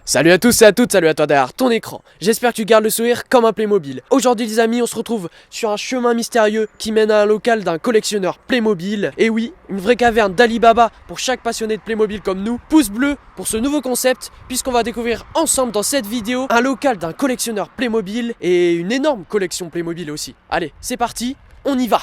Salut à tous et à toutes, salut à toi derrière ton écran. J'espère que tu gardes le sourire comme un Playmobil. Aujourd'hui les amis, on se retrouve sur un chemin mystérieux qui mène à un local d'un collectionneur Playmobil. Et oui, une vraie caverne d'Ali Baba pour chaque passionné de Playmobil comme nous. Pouce bleu pour ce nouveau concept, puisqu'on va découvrir ensemble dans cette vidéo un local d'un collectionneur Playmobil et une énorme collection Playmobil aussi. Allez, c'est parti, on y va.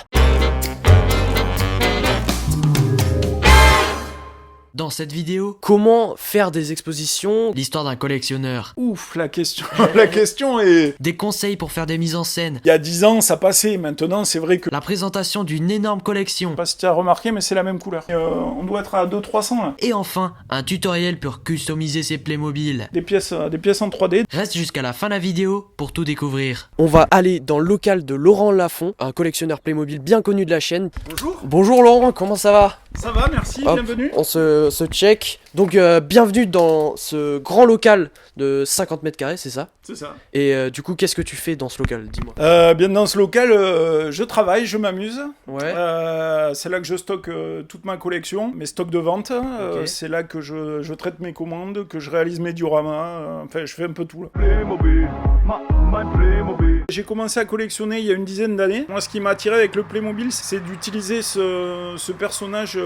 Dans cette vidéo, comment faire des expositions, l'histoire d'un collectionneur, Ouf, la question est... des conseils pour faire des mises en scène, Il y a 10 ans, ça passait. Maintenant, c'est vrai que... la présentation d'une énorme Je collection, sais pas si tu as remarqué, mais c'est la même couleur. On doit être à 200-300 là. et enfin, un tutoriel pour customiser ses Playmobil. Des pièces en 3D. Reste jusqu'à la fin de la vidéo pour tout découvrir. On va aller dans le local de Laurent Lafont, un collectionneur Playmobil bien connu de la chaîne. Bonjour. Bonjour Laurent, comment ça va? Ça va, merci, Hop, bienvenue. On se check. Donc bienvenue dans ce grand local de 50 mètres carrés, c'est ça? C'est ça. Et du coup, qu'est-ce que tu fais dans ce local? Dis-moi. Bien dans ce local, je travaille, je m'amuse. Ouais. C'est là que je stocke toute ma collection, mes stocks de vente. Ok. C'est là que je traite mes commandes, que je réalise mes dioramas. Enfin, je fais un peu tout là. J'ai commencé à collectionner il y a une dizaine d'années. Moi, ce qui m'a attiré avec le Playmobil, c'est d'utiliser ce personnage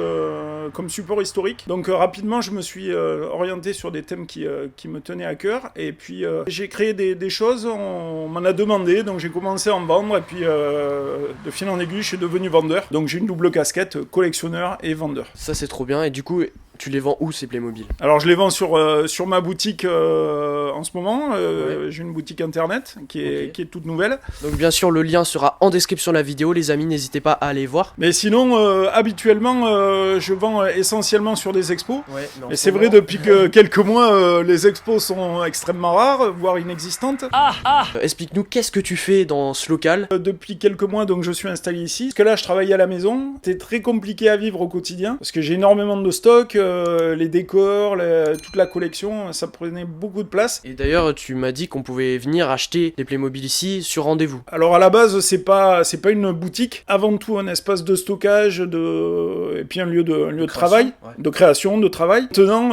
comme support historique. Donc rapidement, je me suis orienté sur des thèmes qui me tenaient à cœur. Et puis j'ai créé des choses, on m'en a demandé, donc j'ai commencé à en vendre. Et puis de fil en aiguille, je suis devenu vendeur. Donc j'ai une double casquette, collectionneur et vendeur. Ça c'est trop bien. Et du coup, tu les vends où ces Playmobil? Alors je les vends sur ma boutique en ce moment. Ouais. J'ai une boutique internet qui est toute nouvelle. Donc bien sûr, le lien sera en description de la vidéo, les amis, n'hésitez pas à aller voir. Mais sinon, habituellement, je vends essentiellement sur des expos. Ouais, Et c'est vrai, depuis quelques mois, les expos sont extrêmement rares, voire inexistantes. Explique-nous, qu'est-ce que tu fais dans ce local? Depuis quelques mois, donc, je suis installé ici. Parce que là, je travaille à la maison. C'est très compliqué à vivre au quotidien. Parce que j'ai énormément de stock, les décors, toute la collection, ça prenait beaucoup de place. Et d'ailleurs, tu m'as dit qu'on pouvait venir acheter des Playmobil ici sur rendez-vous. Alors à la base, c'est pas une boutique. Avant tout, un espace de stockage, et puis un lieu de travail, ouais. de création, de travail. Maintenant,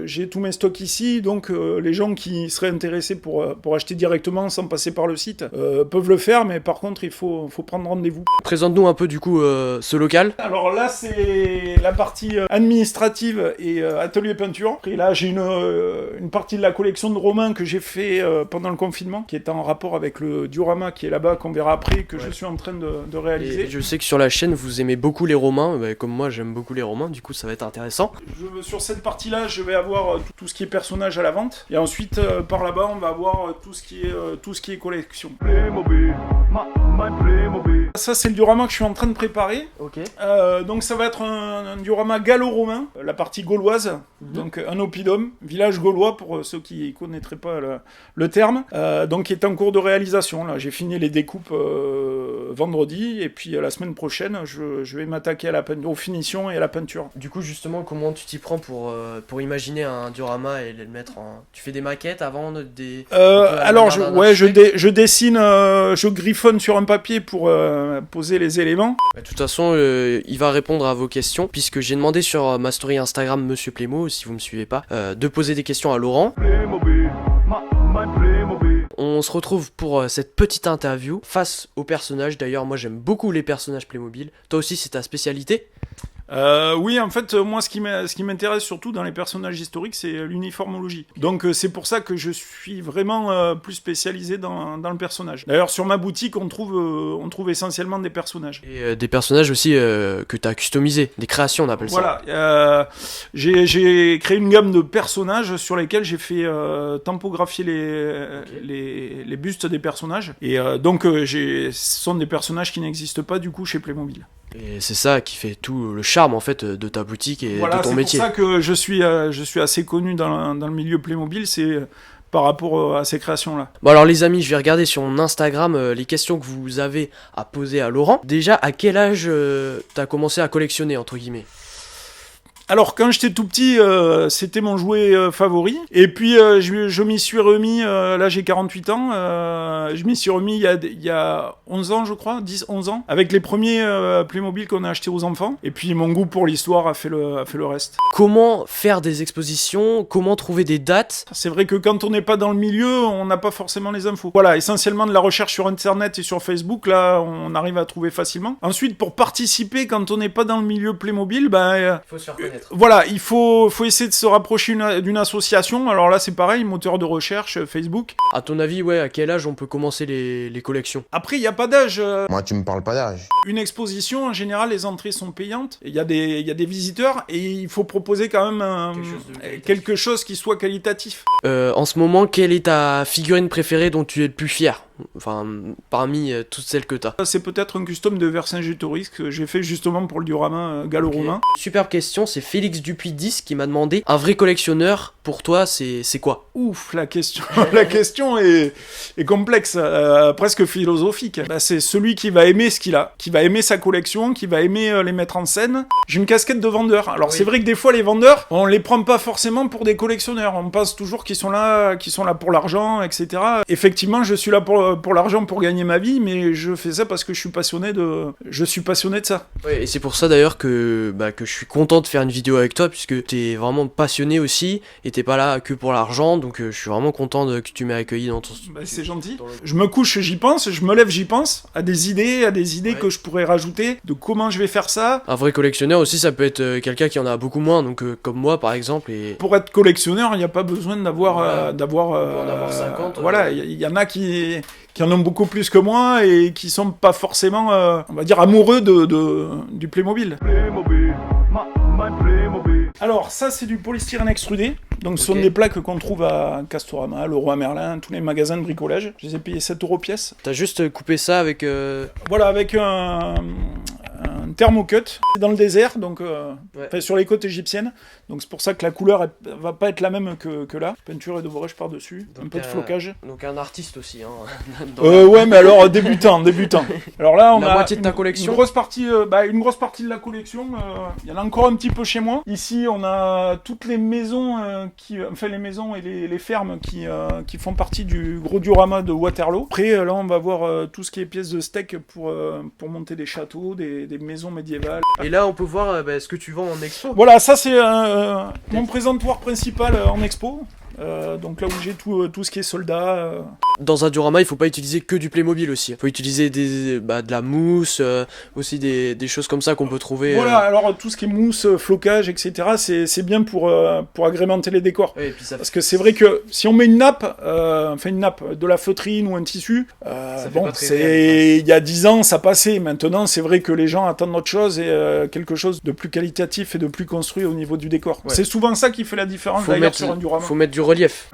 j'ai tous mes stocks ici, donc les gens qui seraient intéressés pour acheter directement sans passer par le site peuvent le faire, mais par contre, il faut prendre rendez-vous. Présente-nous un peu du coup ce local. Alors là, c'est la partie administrative et atelier peinture. Et là, j'ai une partie de la collection de romans que j'ai fait pendant le confinement, qui est en rapport avec le diorama qui est là-bas, qu'on verra après, que je suis en train de réaliser. Et je sais que sur la chaîne, vous aimez beaucoup les romans, comme moi j'aime beaucoup les romans, du coup ça va être intéressant. Sur cette partie-là, je vais avoir tout ce qui est personnage à la vente. Et ensuite, par là-bas, on va avoir tout ce qui est collection. Ça, c'est le diorama que je suis en train de préparer. Ok. Donc ça va être un diorama gallo-romain, la partie gauloise, donc un oppidum, village gaulois pour ceux qui ne connaîtraient pas le terme, donc qui est en cours de réalisation. Là, j'ai fini les découpes vendredi, et puis la semaine prochaine, je vais m'attaquer à aux finitions et à la peinture. Du coup justement, comment tu t'y prends pour imaginer un diorama et le mettre en... Tu fais des maquettes avant des... Alors je dessine, je griffonne sur un papier pour poser les éléments. De toute façon, il va répondre à vos questions, puisque j'ai demandé sur ma story Instagram Monsieur Playmo, si vous me suivez pas, de poser des questions à Laurent. On se retrouve pour cette petite interview face aux personnages. D'ailleurs, moi j'aime beaucoup les personnages Playmobil. Toi aussi, c'est ta spécialité? Oui, en fait, moi, ce qui m'intéresse surtout dans les personnages historiques, c'est l'uniformologie. Donc, c'est pour ça que je suis vraiment plus spécialisé dans le personnage. D'ailleurs, sur ma boutique, on trouve essentiellement des personnages. Et des personnages aussi que tu as customisés, des créations on appelle ça. Voilà, j'ai créé une gamme de personnages sur lesquels j'ai fait tampographier les bustes des personnages. Et donc, ce sont des personnages qui n'existent pas du coup chez Playmobil. Et c'est ça qui fait tout le charme en fait de ta boutique et de ton métier. C'est pour ça que je suis assez connu dans le milieu Playmobil, c'est par rapport à ces créations-là. Bon alors les amis, je vais regarder sur mon Instagram les questions que vous avez à poser à Laurent. Déjà, à quel âge t'as commencé à collectionner entre guillemets? Alors quand j'étais tout petit, c'était mon jouet favori. Et puis je m'y suis remis, là j'ai 48 ans, je m'y suis remis il y a 11 ans je crois, 10-11 ans, avec les premiers Playmobil qu'on a achetés aux enfants. Et puis mon goût pour l'histoire a fait le reste. Comment faire des expositions? Comment trouver des dates? C'est vrai que quand on n'est pas dans le milieu, on n'a pas forcément les infos. Voilà, essentiellement de la recherche sur internet et sur Facebook, là on arrive à trouver facilement. Ensuite, pour participer, quand on n'est pas dans le milieu Playmobil, faut se faire connaître. Voilà, il faut essayer de se rapprocher d'une association. Alors là, c'est pareil, moteur de recherche, Facebook. À ton avis, ouais, à quel âge on peut commencer les collections? Après, il n'y a pas d'âge. Moi, tu me parles pas d'âge. Une exposition, en général, les entrées sont payantes. Il y a des visiteurs et il faut proposer quand même quelque chose qui soit qualitatif. En ce moment, quelle est ta figurine préférée dont tu es le plus fier? Enfin, parmi toutes celles que t'as. C'est peut-être un custom de Vercingétorix que j'ai fait justement pour le diorama gallo-romain. Superbe question, c'est Félix Dupuis 10 qui m'a demandé, un vrai collectionneur, pour toi, c'est quoi? Ouf, la question est complexe, presque philosophique. C'est celui qui va aimer ce qu'il a, qui va aimer sa collection, qui va aimer les mettre en scène. J'ai une casquette de vendeur. Alors oui. C'est vrai que des fois les vendeurs, on les prend pas forcément pour des collectionneurs. On pense toujours qu'ils sont là pour l'argent, etc. Effectivement, je suis là pour l'argent, pour gagner ma vie, mais je fais ça parce que je suis passionné de ça. Ouais, et c'est pour ça d'ailleurs que je suis content de faire une vidéo avec toi, puisque t'es vraiment passionné aussi, et t'es pas là que pour l'argent, donc je suis vraiment content que tu m'aies accueilli dans ton... c'est gentil. Je me couche, j'y pense, je me lève, j'y pense, à des idées ouais. Que je pourrais rajouter, de comment je vais faire ça. Un vrai collectionneur aussi, ça peut être quelqu'un qui en a beaucoup moins, donc comme moi par exemple. Et... Pour être collectionneur, il n'y a pas besoin d'avoir 50. Voilà, il y en a qui en ont beaucoup plus que moi et qui sont pas forcément, on va dire, amoureux du Playmobil. Alors ça c'est du polystyrène extrudé, donc ce sont des plaques qu'on trouve à Castorama, Leroy Merlin, tous les magasins de bricolage. Je les ai payés 7 € pièce. T'as juste coupé ça avec... Voilà, avec un thermocut. C'est dans le désert, donc sur les côtes égyptiennes. Donc c'est pour ça que la couleur va pas être la même que là. Peinture et de brush par-dessus, un peu de flocage. Donc un artiste aussi, hein. Ouais, mais alors débutant. Alors là, on a moitié de ta collection. Une grosse partie de la collection. Il y en a encore un petit peu chez moi. Ici, on a toutes les maisons les maisons et les fermes qui font partie du gros diorama de Waterloo. Après, là, on va voir tout ce qui est pièces de steak pour monter des châteaux, des maisons médiévales. Et là, on peut voir ce que tu vends en expo. Voilà, ça c'est mon présentoir principal en expo. Donc là où j'ai tout ce qui est soldats. Dans un diorama, il faut pas utiliser que du Playmobil aussi. Il faut utiliser de la mousse, aussi des choses comme ça qu'on peut trouver. Voilà, alors tout ce qui est mousse, flocage, etc. C'est bien pour agrémenter les décors. Oui, et puis parce que c'est vrai que si on met une nappe, de la feutrine ou un tissu, il y a 10 ans ça passait. Maintenant c'est vrai que les gens attendent autre chose et quelque chose de plus qualitatif et de plus construit au niveau du décor. Ouais. C'est souvent ça qui fait la différence d'ailleurs sur un diorama. Faut mettre du relief.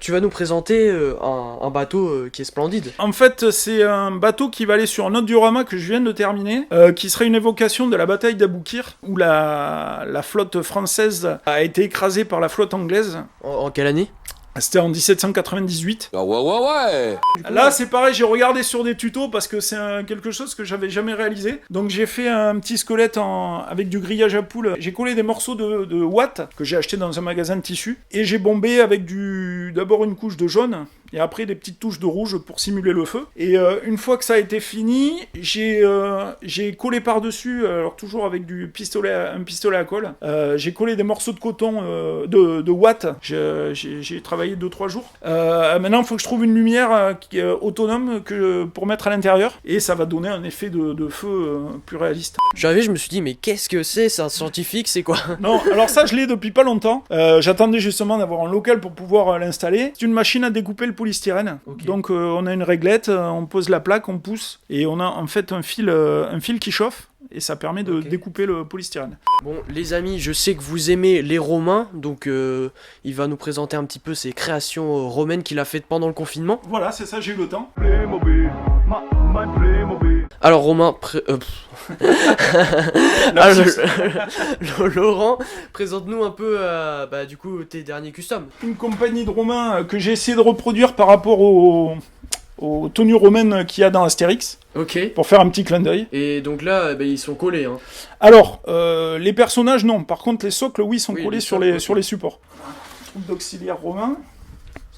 Tu vas nous présenter un bateau qui est splendide. En fait, c'est un bateau qui va aller sur un autre diorama que je viens de terminer, qui serait une évocation de la bataille d'Aboukir, où la flotte française a été écrasée par la flotte anglaise. En quelle année ? C'était en 1798. Ah ouais. Là, c'est pareil, j'ai regardé sur des tutos parce que c'est quelque chose que j'avais jamais réalisé. Donc j'ai fait un petit squelette avec du grillage à poule. J'ai collé des morceaux de watt que j'ai acheté dans un magasin de tissus et j'ai bombé avec d'abord une couche de jaune et après des petites touches de rouge pour simuler le feu. Et une fois que ça a été fini, j'ai collé par-dessus, alors toujours avec un pistolet à colle, j'ai collé des morceaux de coton de watt. J'ai travaillé 2-3 jours. Maintenant, il faut que je trouve une lumière qui est autonome pour mettre à l'intérieur et ça va donner un effet de feu plus réaliste. J'arrivais, je me suis dit, mais qu'est-ce que c'est un scientifique, c'est quoi? Non, alors ça, je l'ai depuis pas longtemps. J'attendais justement d'avoir un local pour pouvoir l'installer. C'est une machine à découper le polystyrène. Okay. Donc, on a une réglette, on pose la plaque, on pousse et on a en fait un fil qui chauffe. Et ça permet de découper le polystyrène. Bon, les amis, je sais que vous aimez les Romains, donc il va nous présenter un petit peu ses créations romaines qu'il a faites pendant le confinement. Voilà, c'est ça, j'ai eu le temps. Alors Romain, Laurent, présente-nous un peu du coup tes derniers customs. Une compagnie de Romains que j'ai essayé de reproduire par rapport aux tenues romaines qu'il y a dans Astérix, Ok. pour faire un petit clin d'œil. Et donc là, ils sont collés. Hein. Alors, les personnages, non. Par contre, les socles, oui, sont collés les sur socles, les, sur les supports. Troupe d'auxiliaires romains,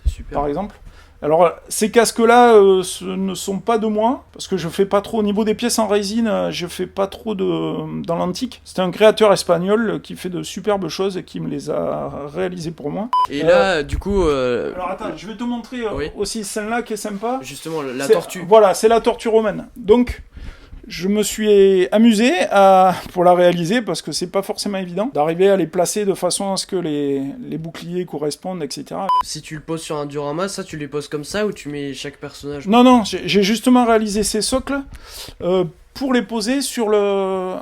C'est super. par exemple. Alors, ces casques-là ce ne sont pas de moi, parce que je fais pas trop, au niveau des pièces en résine, je fais pas trop dans l'antique. C'est un créateur espagnol qui fait de superbes choses et qui me les a réalisées pour moi. Et là, du coup, Alors attends, je vais te montrer Oui. aussi celle-là qui est sympa. justement, la C'est- tortue. Voilà, c'est la tortue romaine. Donc, je me suis amusé pour la réaliser, parce que c'est pas forcément évident, d'arriver à les placer de façon à ce que les boucliers correspondent, etc. Si tu le poses sur un diorama, ça, tu les poses comme ça ou tu mets chaque personnage? Non, j'ai justement réalisé ces socles pour les poser sur le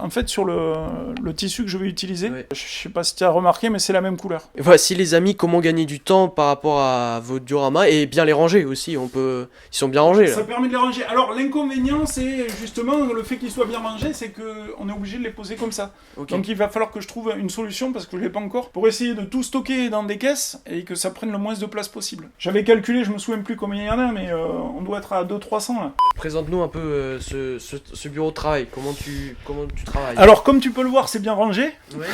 tissu que je vais utiliser. Ouais. Je sais pas si tu as remarqué, mais c'est la même couleur. Et voici les amis, comment gagner du temps par rapport à vos dioramas et bien les ranger aussi. Ils sont bien rangés là. Ça permet de les ranger. Alors l'inconvénient, c'est justement le fait qu'ils soient bien rangés, c'est qu'on est obligé de les poser comme ça. Ok. Donc il va falloir que je trouve une solution, parce que je l'ai pas encore, pour essayer de tout stocker dans des caisses et que ça prenne le moins de place possible. J'avais calculé, je me souviens plus combien il y en a, mais on doit être à 200-300 là. Présente-nous un peu ce bureau de travail. Comment tu travailles? Alors comme tu peux le voir, c'est bien rangé. Ouais.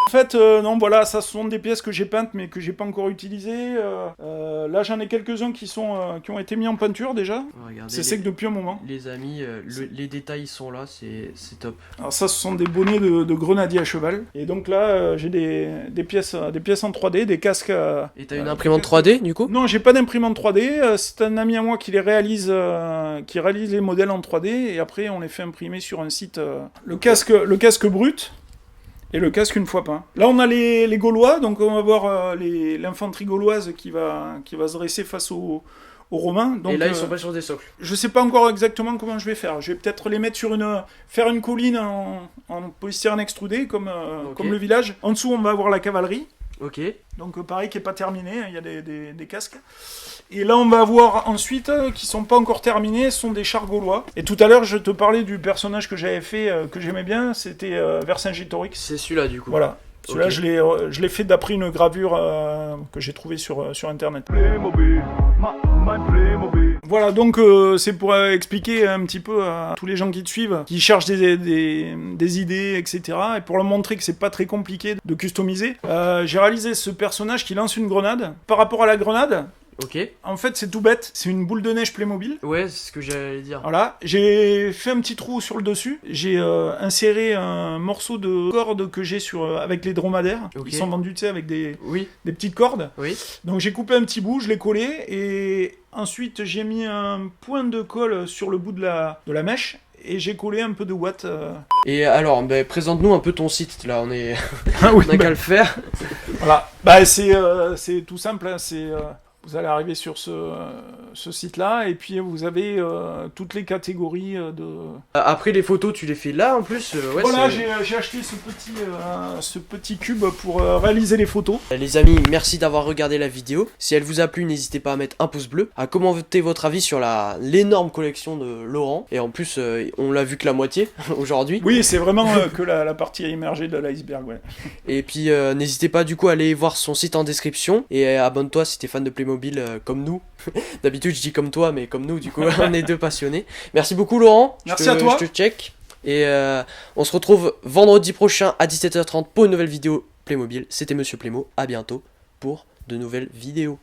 En fait, non, voilà, ça ce sont des pièces que j'ai peintes mais que j'ai pas encore utilisées. Là, j'en ai quelques-uns qui ont été mis en peinture déjà. Regardez, C'est sec depuis un moment. les amis, les détails sont là, c'est top. Alors ça, ce sont des bonnets de grenadier à cheval. Et donc là, j'ai des pièces en 3D, des casques. Et t'as une imprimante 3D du coup? Non, j'ai pas d'imprimante 3D. C'est un ami à moi qui les réalise, qui réalise les modèles en 3D, et après on les fait imprimer sur un site. Le casque brut et le casque une fois peint. Là, on a les Gaulois, donc on va voir l'infanterie gauloise qui va se dresser face aux Romains. Donc, Et là, ils sont pas sur des socles. je sais pas encore exactement comment je vais faire. Je vais peut-être les mettre faire une colline en polystyrène extrudé, comme le village. En dessous, on va avoir la cavalerie. Ok. Donc pareil, qui n'est pas terminé, il y a des casques. Et là, on va voir ensuite, qui sont pas encore terminés, ce sont des chars gaulois. Et tout à l'heure, je te parlais du personnage que j'avais fait, que j'aimais bien, c'était Vercingétorix. C'est celui-là du coup. Voilà. Celui-là, Ok. je l'ai fait d'après une gravure que j'ai trouvée sur Internet. Voilà, donc c'est pour expliquer un petit peu à tous les gens qui te suivent, qui cherchent des idées, etc. Et pour leur montrer que c'est pas très compliqué de customiser, j'ai réalisé ce personnage qui lance une grenade. Par rapport à la grenade, Ok. en fait c'est tout bête, c'est une boule de neige Playmobil. Ouais, c'est ce que j'allais dire. Voilà, j'ai fait un petit trou sur le dessus, j'ai inséré un morceau de corde que j'ai avec les dromadaires, Ok. qui sont vendus, tu sais, avec des Oui. petites cordes. Oui. Donc j'ai coupé un petit bout, je l'ai collé, et ensuite j'ai mis un point de colle sur le bout de la mèche, et j'ai collé un peu de watt. Et alors, présente-nous un peu ton site là. On Ah oui, n'a qu'à le faire. voilà. Bah c'est tout simple, hein, vous allez arriver sur ce site-là, et puis vous avez toutes les catégories de... Après les photos, tu les fais là en plus. Ouais, Voilà, c'est- j'ai acheté ce petit cube pour réaliser les photos. Les amis, merci d'avoir regardé la vidéo. Si elle vous a plu, n'hésitez pas à mettre un pouce bleu, à commenter votre avis sur l'énorme collection de Laurent. Et en plus, on l'a vu que la moitié aujourd'hui. Oui, c'est vraiment que la partie émergée de l'iceberg, ouais. Et puis, n'hésitez pas du coup à aller voir son site en description. Et abonne-toi si t'es fan de Playmobil comme nous. D'habitude, je dis comme toi, mais comme nous, du coup, on est deux passionnés. Merci beaucoup, Laurent. Merci à toi. Je te check. Et on se retrouve vendredi prochain à 17h30 pour une nouvelle vidéo Playmobil. C'était Monsieur Playmo. À bientôt pour de nouvelles vidéos.